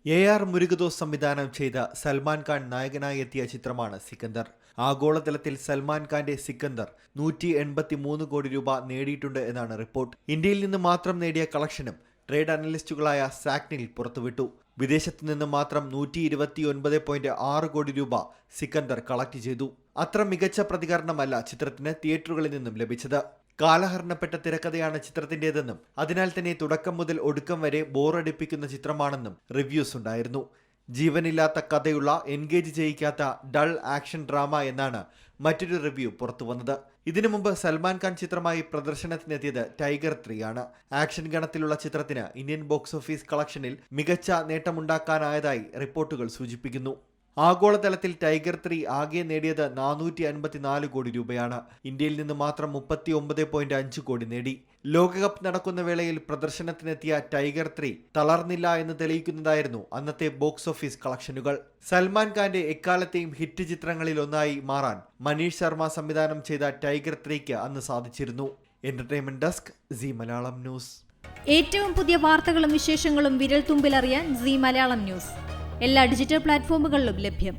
AR Murugadoss സംവിധാനം ചെയ്ത സൽമാൻ ഖാൻ നായകനായി എത്തിയ ചിത്രമാണ് സിക്കന്ദർ. ആഗോളതലത്തിൽ സൽമാൻ ഖാന്റെ സിക്കന്ദർ 183 കോടി രൂപ നേടിയിട്ടുണ്ട് എന്നാണ് റിപ്പോർട്ട്. ഇന്ത്യയിൽ നിന്ന് മാത്രം നേടിയ കളക്ഷനും ട്രേഡ് അനലിസ്റ്റുകളായ സാക്നിൽ പുറത്തുവിട്ടു. വിദേശത്തു നിന്ന് മാത്രം 129.6 കോടി രൂപ സിക്കന്ദർ കളക്ട് ചെയ്തു. അത്ര മികച്ച പ്രതികരണമല്ല ചിത്രത്തിന് തിയേറ്ററുകളിൽ നിന്നും ലഭിച്ചത്. കാലഹരണപ്പെട്ട തിരക്കഥയാണ് ചിത്രത്തിന്റേതെന്നും അതിനാൽ തന്നെ തുടക്കം മുതൽ ഒടുക്കം വരെ ബോറടിപ്പിക്കുന്ന ചിത്രമാണെന്നും റിവ്യൂസ് ഉണ്ടായിരുന്നു. ജീവനില്ലാത്ത കഥയുള്ള എൻഗേജ് ചെയ്യിക്കാത്ത ഡൾ ആക്ഷൻ ഡ്രാമ എന്നാണ് മറ്റൊരു റിവ്യൂ പുറത്തു വന്നത്. ഇതിനു മുമ്പ് സൽമാൻ ഖാൻ ചിത്രമായി പ്രദർശനത്തിനെത്തിയത് ടൈഗർ 3 ആണ്. ആക്ഷൻ ഗണത്തിലുള്ള ചിത്രത്തിന് ഇന്ത്യൻ ബോക്സ് ഓഫീസ് കളക്ഷനിൽ മികച്ച നേട്ടമുണ്ടാക്കാനായതായി റിപ്പോർട്ടുകൾ സൂചിപ്പിക്കുന്നു. ആഗോളതലത്തിൽ ടൈഗർ 3 ആകെ നേടിയത് 454 കോടി രൂപയാണ്. ഇന്ത്യയിൽ നിന്ന് മാത്രം 39.5 കോടി നേടി. ലോകകപ്പ് നടക്കുന്ന വേളയിൽ പ്രദർശനത്തിനെത്തിയ ടൈഗർ 3 തളർന്നില്ല എന്ന് തെളിയിക്കുന്നതായിരുന്നു അന്നത്തെ ബോക്സ് ഓഫീസ് കളക്ഷനുകൾ. സൽമാൻ ഖാന്റെ എക്കാലത്തെയും ഹിറ്റ് ചിത്രങ്ങളിൽ ഒന്നായി മാറാൻ മനീഷ് ശർമ്മ സംവിധാനം ചെയ്ത ടൈഗർ 3ക്ക് അന്ന് സാധിച്ചിരുന്നു. Entertainment desk, C Malayalam news. ഏറ്റവും പുതിയ വാർത്തകളും വിശേഷങ്ങളും വിരൽ തുമ്പിലറിയാൻ സി മലയാളം ന്യൂസ് എല്ലാ ഡിജിറ്റൽ പ്ലാറ്റ്ഫോമുകളിലും ലഭ്യം.